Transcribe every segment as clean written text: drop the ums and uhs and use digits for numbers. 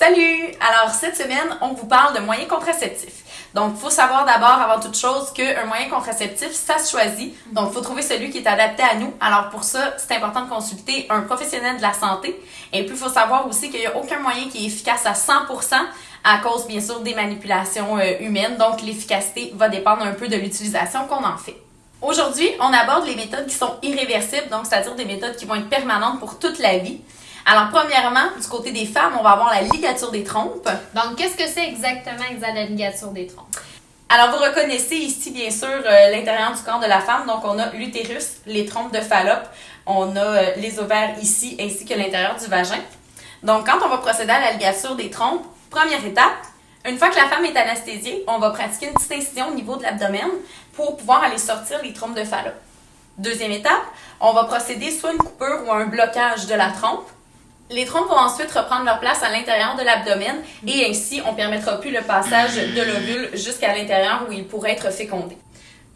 Salut! Alors, cette semaine, on vous parle de moyens contraceptifs. Donc, il faut savoir d'abord, avant toute chose, qu'un moyen contraceptif, ça se choisit. Donc, il faut trouver celui qui est adapté à nous. Alors, pour ça, c'est important de consulter un professionnel de la santé. Et puis, il faut savoir aussi qu'il n'y a aucun moyen qui est efficace à 100% à cause, bien sûr, des manipulations humaines. Donc, l'efficacité va dépendre un peu de l'utilisation qu'on en fait. Aujourd'hui, on aborde les méthodes qui sont irréversibles, donc c'est-à-dire des méthodes qui vont être permanentes pour toute la vie. Alors, premièrement, du côté des femmes, on va avoir la ligature des trompes. Donc, qu'est-ce que c'est exactement la ligature des trompes? Alors, vous reconnaissez ici, bien sûr, l'intérieur du corps de la femme. Donc, on a l'utérus, les trompes de Fallope, on a les ovaires ici, ainsi que l'intérieur du vagin. Donc, quand on va procéder à la ligature des trompes, première étape, une fois que la femme est anesthésiée, on va pratiquer une petite incision au niveau de l'abdomen pour pouvoir aller sortir les trompes de Fallope. Deuxième étape, on va procéder soit une coupure ou un blocage de la trompe. Les trompes vont ensuite reprendre leur place à l'intérieur de l'abdomen et ainsi, on ne permettra plus le passage de l'ovule jusqu'à l'intérieur où il pourrait être fécondé.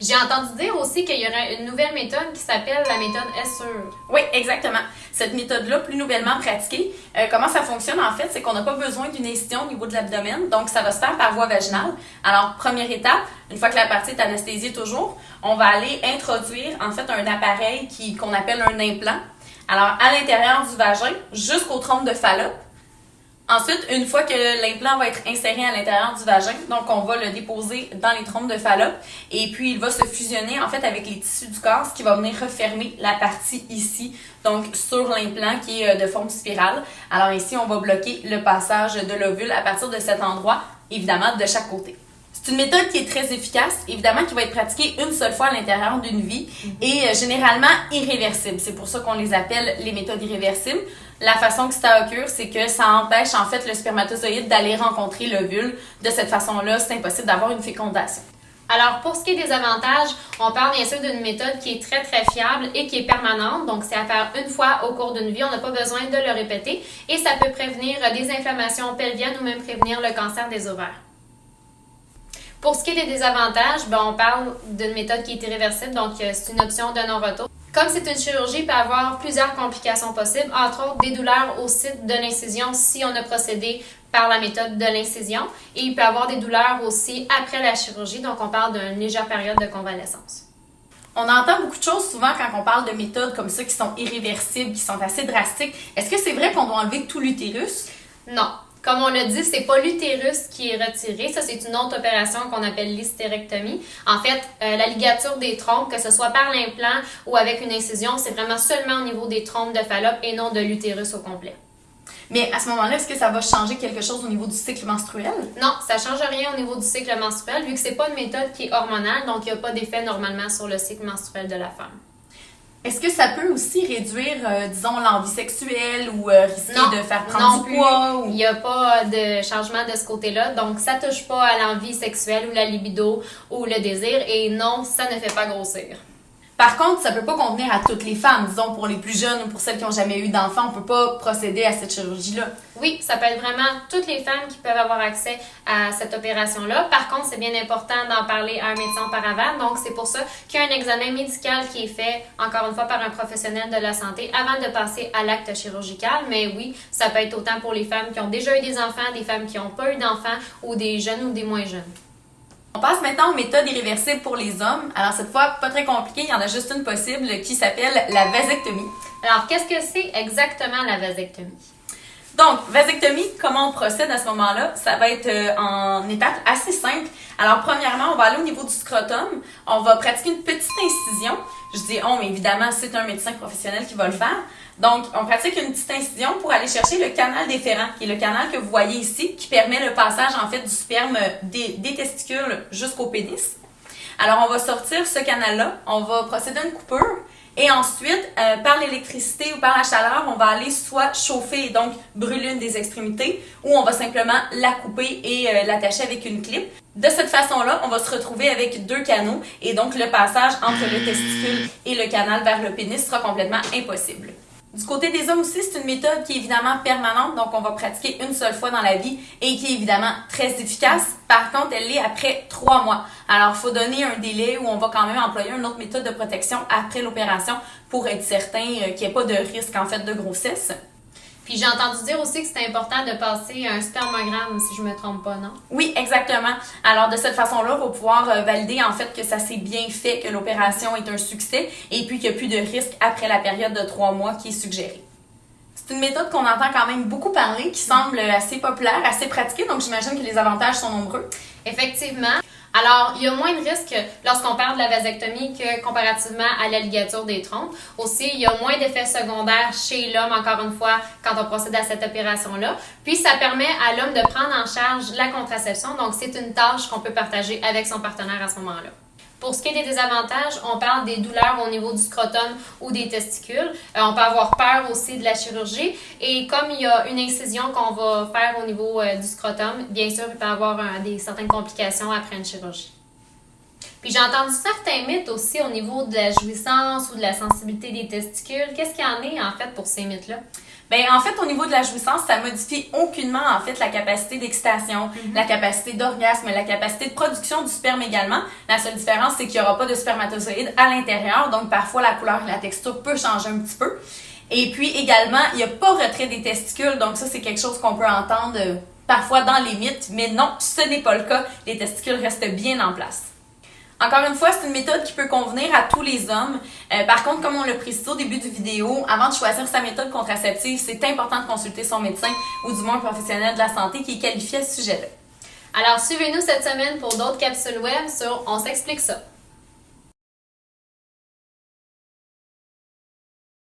J'ai entendu dire aussi qu'il y aurait une nouvelle méthode qui s'appelle la méthode Essure. Oui, exactement. Cette méthode-là, plus nouvellement pratiquée, comment ça fonctionne en fait, c'est qu'on n'a pas besoin d'une incision au niveau de l'abdomen, donc ça va se faire par voie vaginale. Alors, première étape, une fois que la partie est anesthésiée toujours, on va aller introduire en fait un appareil qu'on appelle un implant. Alors, à l'intérieur du vagin, jusqu'aux trompes de Fallope. Ensuite, une fois que l'implant va être inséré à l'intérieur du vagin, donc on va le déposer dans les trompes de Fallope et puis il va se fusionner en fait avec les tissus du corps, ce qui va venir refermer la partie ici, donc sur l'implant qui est de forme spirale. Alors ici, on va bloquer le passage de l'ovule à partir de cet endroit, évidemment de chaque côté. C'est une méthode qui est très efficace, évidemment qui va être pratiquée une seule fois à l'intérieur d'une vie et généralement irréversible. C'est pour ça qu'on les appelle les méthodes irréversibles. La façon que ça occure, c'est que ça empêche en fait le spermatozoïde d'aller rencontrer l'ovule. De cette façon-là, c'est impossible d'avoir une fécondation. Alors, pour ce qui est des avantages, on parle bien sûr d'une méthode qui est très très fiable et qui est permanente. Donc, c'est à faire une fois au cours d'une vie. On n'a pas besoin de le répéter. Et ça peut prévenir des inflammations pelviennes ou même prévenir le cancer des ovaires. Pour ce qui est des désavantages, on parle d'une méthode qui est irréversible, donc c'est une option de non-retour. Comme c'est une chirurgie, il peut y avoir plusieurs complications possibles, entre autres des douleurs au site de l'incision si on a procédé par la méthode de l'incision. Et il peut y avoir des douleurs aussi après la chirurgie, donc on parle d'une légère période de convalescence. On entend beaucoup de choses souvent quand on parle de méthodes comme ça qui sont irréversibles, qui sont assez drastiques. Est-ce que c'est vrai qu'on doit enlever tout l'utérus? Non. Comme on l'a dit, c'est pas l'utérus qui est retiré. Ça, c'est une autre opération qu'on appelle l'hystérectomie. En fait, la ligature des trompes, que ce soit par l'implant ou avec une incision, c'est vraiment seulement au niveau des trompes de Fallope et non de l'utérus au complet. Mais à ce moment-là, est-ce que ça va changer quelque chose au niveau du cycle menstruel? Non, ça change rien au niveau du cycle menstruel, vu que c'est pas une méthode qui est hormonale, donc il n'y a pas d'effet normalement sur le cycle menstruel de la femme. Est-ce que ça peut aussi réduire, disons, l'envie sexuelle ou risquer de faire prendre du poids? Il n'y a pas de changement de ce côté-là. Donc, ça ne touche pas à l'envie sexuelle ou la libido ou le désir. Et non, ça ne fait pas grossir. Par contre, ça ne peut pas convenir à toutes les femmes. Disons, pour les plus jeunes ou pour celles qui n'ont jamais eu d'enfants, on ne peut pas procéder à cette chirurgie-là. Oui, ça peut être vraiment toutes les femmes qui peuvent avoir accès à cette opération-là. Par contre, c'est bien important d'en parler à un médecin auparavant. Donc, c'est pour ça qu'il y a un examen médical qui est fait, encore une fois, par un professionnel de la santé avant de passer à l'acte chirurgical. Mais oui, ça peut être autant pour les femmes qui ont déjà eu des enfants, des femmes qui n'ont pas eu d'enfants ou des jeunes ou des moins jeunes. On passe maintenant aux méthodes irréversibles pour les hommes. Alors cette fois, pas très compliqué, il y en a juste une possible qui s'appelle la vasectomie. Alors, qu'est-ce que c'est exactement la vasectomie? Donc, vasectomie, comment on procède à ce moment-là? Ça va être en étapes assez simples. Alors, premièrement, on va aller au niveau du scrotum. On va pratiquer une petite incision. Je dis on, mais évidemment, c'est un médecin professionnel qui va le faire. Donc, on pratique une petite incision pour aller chercher le canal déférent, qui est le canal que vous voyez ici, qui permet le passage, en fait, du sperme des testicules jusqu'au pénis. Alors, on va sortir ce canal-là. On va procéder à une coupure. Et ensuite, par l'électricité ou par la chaleur, on va aller soit chauffer et donc brûler une des extrémités ou on va simplement la couper et l'attacher avec une clip. De cette façon-là, on va se retrouver avec deux canaux et donc le passage entre le testicule et le canal vers le pénis sera complètement impossible. Du côté des hommes aussi, c'est une méthode qui est évidemment permanente, donc on va pratiquer une seule fois dans la vie et qui est évidemment très efficace. Par contre, elle l'est après 3 mois. Alors, il faut donner un délai où on va quand même employer une autre méthode de protection après l'opération pour être certain qu'il n'y ait pas de risque en fait de grossesse. Puis j'ai entendu dire aussi que c'est important de passer un spermogramme, si je me trompe pas, non? Oui, exactement. Alors, de cette façon-là, on va pouvoir valider en fait que ça s'est bien fait, que l'opération est un succès et puis qu'il n'y a plus de risque après la période de 3 mois qui est suggérée. C'est une méthode qu'on entend quand même beaucoup parler, qui semble assez populaire, assez pratiquée, donc j'imagine que les avantages sont nombreux. Effectivement. Alors, il y a moins de risques lorsqu'on parle de la vasectomie que comparativement à la ligature des trompes. Aussi, il y a moins d'effets secondaires chez l'homme, encore une fois, quand on procède à cette opération-là. Puis, ça permet à l'homme de prendre en charge la contraception. Donc, c'est une tâche qu'on peut partager avec son partenaire à ce moment-là. Pour ce qui est des désavantages, on parle des douleurs au niveau du scrotum ou des testicules. On peut avoir peur aussi de la chirurgie. Et comme il y a une incision qu'on va faire au niveau du scrotum, bien sûr, il peut y avoir certaines complications après une chirurgie. Puis j'ai entendu certains mythes aussi au niveau de la jouissance ou de la sensibilité des testicules. Qu'est-ce qu'il y en est en fait pour ces mythes-là? Ben en fait, au niveau de la jouissance, ça modifie aucunement en fait la capacité d'excitation, la capacité d'orgasme, la capacité de production du sperme également. La seule différence, c'est qu'il n'y aura pas de spermatozoïdes à l'intérieur, donc parfois la couleur et la texture peut changer un petit peu. Et puis également, il n'y a pas retrait des testicules, donc ça c'est quelque chose qu'on peut entendre parfois dans les mythes, mais non, ce n'est pas le cas. Les testicules restent bien en place. Encore une fois, c'est une méthode qui peut convenir à tous les hommes. Par contre, comme on l'a précisé au début du vidéo, avant de choisir sa méthode contraceptive, c'est important de consulter son médecin ou du moins un professionnel de la santé qui est qualifié à ce sujet-là. Alors, suivez-nous cette semaine pour d'autres capsules web sur On s'explique ça.